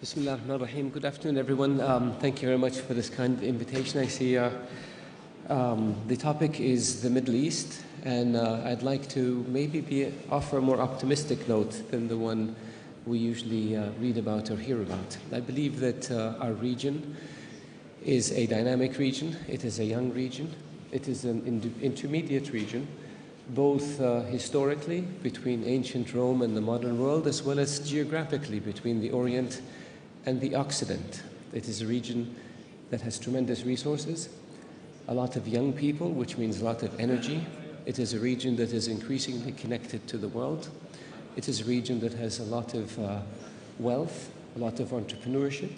Bismillah ar-Rahman ar-Rahim. Good afternoon, everyone. Thank you very much for this kind invitation. I see the topic is the Middle East, and I'd like to maybe offer a more optimistic note than the one we usually read about or hear about. I believe that our region is a dynamic region. It is a young region. It is an intermediate region, both historically between ancient Rome and the modern world, as well as geographically between the Orient and the Occident. It is a region that has tremendous resources, a lot of young people, which means a lot of energy. It is a region that is increasingly connected to the world. It is a region that has a lot of wealth, a lot of entrepreneurship.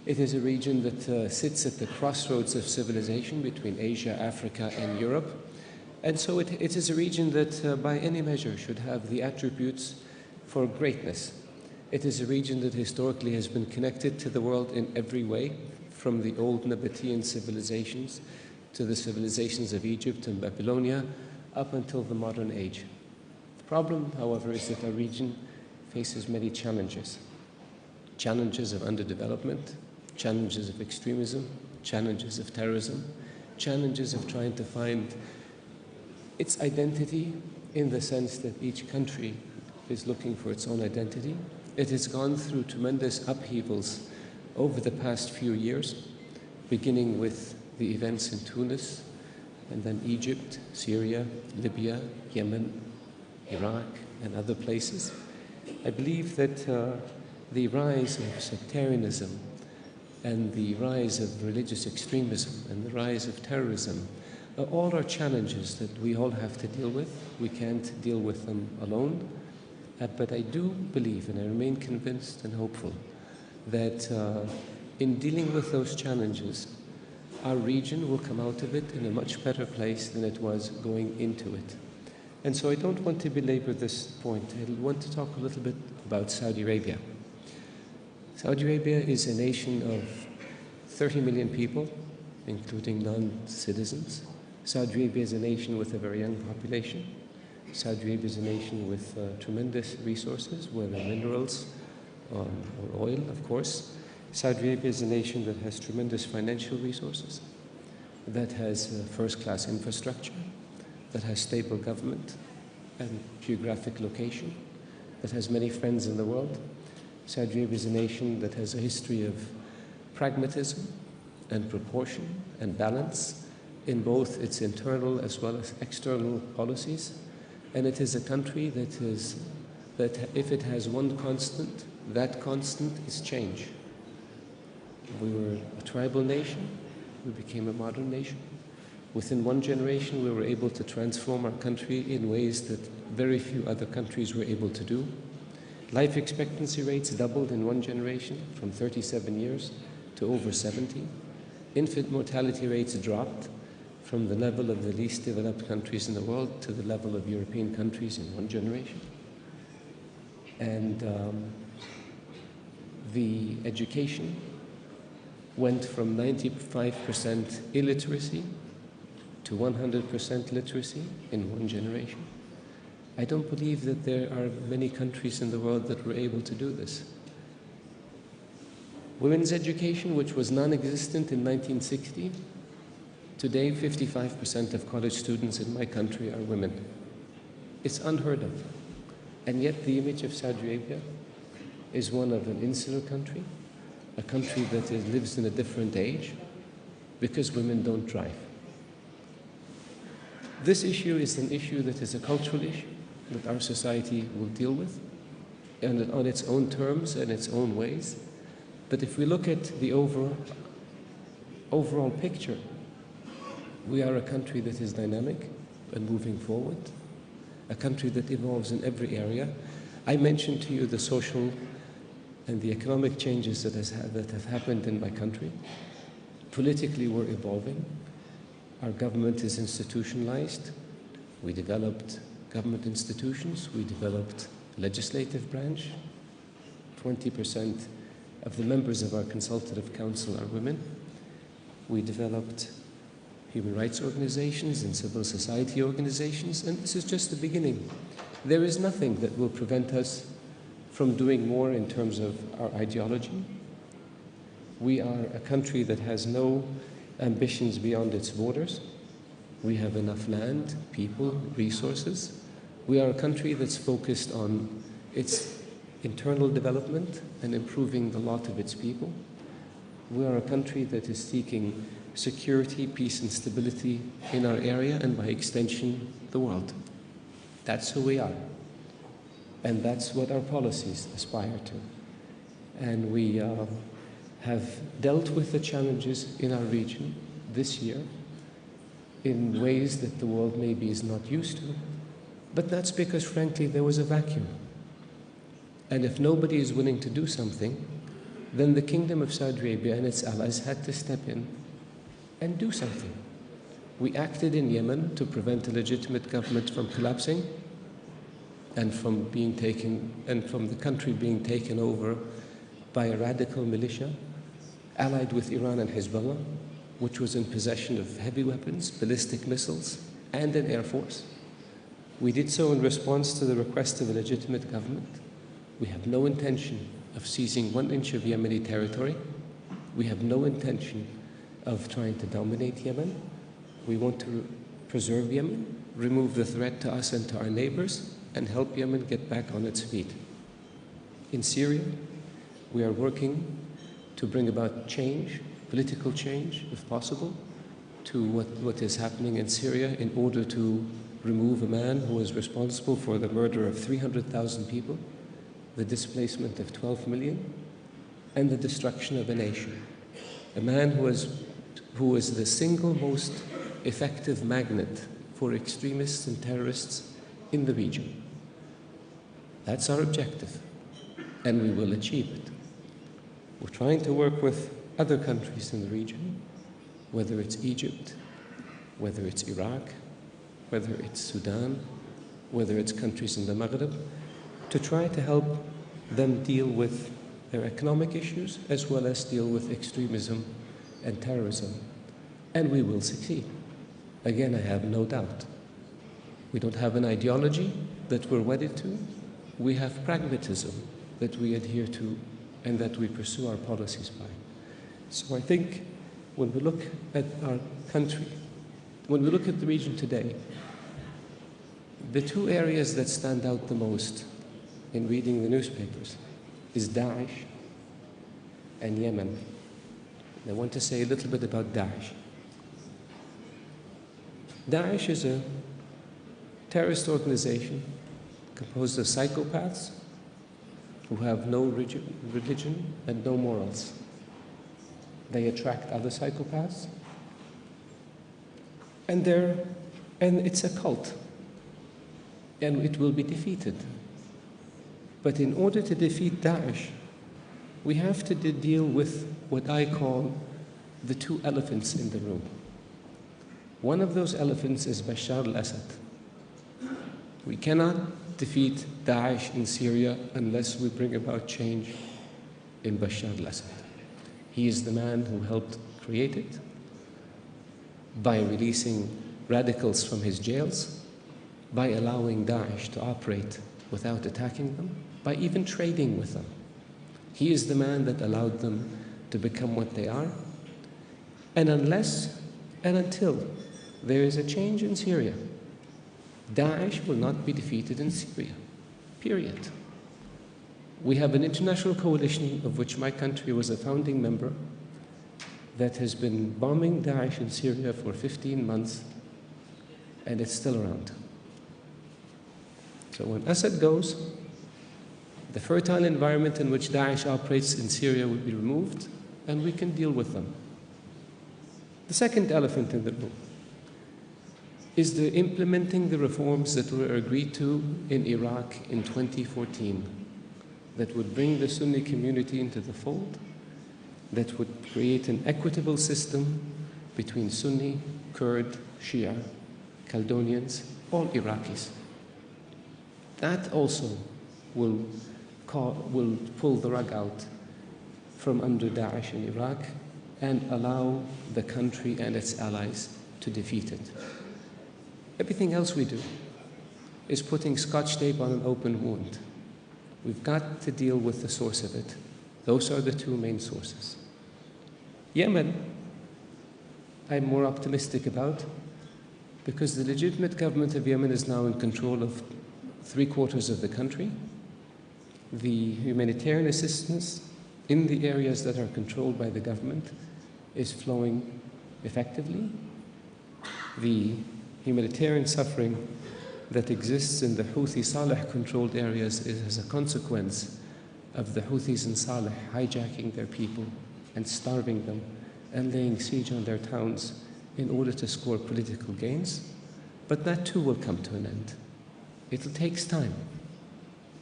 It is a region that sits at the crossroads of civilization between Asia, Africa, and Europe. And so it is a region that, by any measure, should have the attributes for greatness. It is a region that historically has been connected to the world in every way, from the old Nabatean civilizations to the civilizations of Egypt and Babylonia, up until the modern age. The problem, however, is that our region faces many challenges. Challenges of underdevelopment, challenges of extremism, challenges of terrorism, challenges of trying to find its identity in the sense that each country is looking for its own identity. It has gone through tremendous upheavals over the past few years, beginning with the events in Tunis, and then Egypt, Syria, Libya, Yemen, Iraq, and other places. I believe that the rise of sectarianism and the rise of religious extremism and the rise of terrorism all are challenges that we all have to deal with. We can't deal with them alone. But I do believe, and I remain convinced and hopeful, that in dealing with those challenges, our region will come out of it in a much better place than it was going into it. And so I don't want to belabor this point. I want to talk a little bit about Saudi Arabia. Saudi Arabia is a nation of 30 million people, including non-citizens. Saudi Arabia is a nation with a very young population. Saudi Arabia is a nation with tremendous resources, whether minerals or oil, of course. Saudi Arabia is a nation that has tremendous financial resources, that has first-class infrastructure, that has stable government and geographic location, that has many friends in the world. Saudi Arabia is a nation that has a history of pragmatism and proportion and balance in both its internal as well as external policies. And it is a country that if it has one constant, that constant is change. We were a tribal nation, we became a modern nation. Within one generation, we were able to transform our country in ways that very few other countries were able to do. Life expectancy rates doubled in one generation, from 37 years to over 70. Infant mortality rates dropped from the level of the least developed countries in the world to the level of European countries in one generation. And the education went from 95% illiteracy to 100% literacy in one generation. I don't believe that there are many countries in the world that were able to do this. Women's education, which was non-existent in 1960, today, 55% of college students in my country are women. It's unheard of. And yet the image of Saudi Arabia is one of an insular country, a country that lives in a different age, because women don't drive. This issue is an issue that is a cultural issue that our society will deal with, and on its own terms and its own ways. But if we look at the overall picture, we are a country that is dynamic and moving forward, a country that evolves in every area. I mentioned to you the social and the economic changes that have happened in my country. Politically, we're evolving. Our government is institutionalized. We developed government institutions. We developed legislative branch. 20% of the members of our consultative council are women. We developed human rights organizations and civil society organizations, and this is just the beginning. There is nothing that will prevent us from doing more in terms of our ideology. We are a country that has no ambitions beyond its borders. We have enough land, people, resources. We are a country that's focused on its internal development and improving the lot of its people. We are a country that is seeking security, peace, and stability in our area and by extension, the world. That's who we are. And that's what our policies aspire to. And we have dealt with the challenges in our region this year in ways that the world maybe is not used to. But that's because, frankly, there was a vacuum. And if nobody is willing to do something, then the Kingdom of Saudi Arabia and its allies had to step in and do something. We acted in Yemen to prevent a legitimate government from collapsing and from the country being taken over by a radical militia allied with Iran and Hezbollah, which was in possession of heavy weapons, ballistic missiles, and an air force. We did so in response to the request of a legitimate government. We have no intention of seizing 1 inch of Yemeni territory. We have no intention of trying to dominate Yemen. We want to preserve Yemen, remove the threat to us and to our neighbors, and help Yemen get back on its feet. In Syria, we are working to bring about change, political change, if possible, to what is happening in Syria in order to remove a man who was responsible for the murder of 300,000 people, the displacement of 12 million, and the destruction of a nation. A man who was the single most effective magnet for extremists and terrorists in the region. That's our objective, and we will achieve it. We're trying to work with other countries in the region, whether it's Egypt, whether it's Iraq, whether it's Sudan, whether it's countries in the Maghreb, to try to help them deal with their economic issues as well as deal with extremism and terrorism. And we will succeed. Again, I have no doubt. We don't have an ideology that we're wedded to. We have pragmatism that we adhere to and that we pursue our policies by. So I think when we look at our country, when we look at the region today, the 2 areas that stand out the most in reading the newspapers is Daesh and Yemen. And I want to say a little bit about Daesh. Daesh is a terrorist organization composed of psychopaths who have no religion and no morals. They attract other psychopaths, and it's a cult, and it will be defeated. But in order to defeat Daesh, we have to deal with what I call the 2 elephants in the room. One of those elephants is Bashar al-Assad. We cannot defeat Daesh in Syria unless we bring about change in Bashar al-Assad. He is the man who helped create it by releasing radicals from his jails, by allowing Daesh to operate without attacking them, by even trading with them. He is the man that allowed them to become what they are. And unless and until there is a change in Syria, Daesh will not be defeated in Syria, period. We have an international coalition of which my country was a founding member that has been bombing Daesh in Syria for 15 months, and it's still around. So when Assad goes, the fertile environment in which Daesh operates in Syria will be removed, and we can deal with them. The second elephant in the room is the implementing the reforms that were agreed to in Iraq in 2014 that would bring the Sunni community into the fold, that would create an equitable system between Sunni, Kurd, Shia, Caledonians, all Iraqis. That also will pull the rug out from under Daesh in Iraq and allow the country and its allies to defeat it. Everything else we do is putting Scotch tape on an open wound. We've got to deal with the source of it. Those are the two main sources. Yemen, I'm more optimistic about, because the legitimate government of Yemen is now in control of 3/4 of the country. The humanitarian assistance in the areas that are controlled by the government is flowing effectively. The humanitarian suffering that exists in the Houthi Saleh-controlled areas is as a consequence of the Houthis in Saleh hijacking their people and starving them and laying siege on their towns in order to score political gains. But that too will come to an end. It takes time.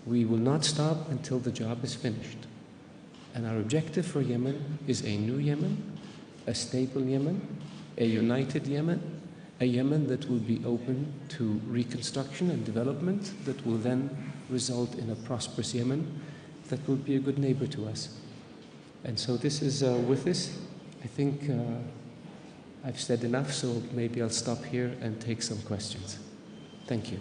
We will not stop until the job is finished. And our objective for Yemen is a new Yemen, a stable Yemen, a united Yemen, a Yemen that will be open to reconstruction and development that will then result in a prosperous Yemen that will be a good neighbor to us. And so this is, with this, I think I've said enough, so maybe I'll stop here and take some questions. Thank you.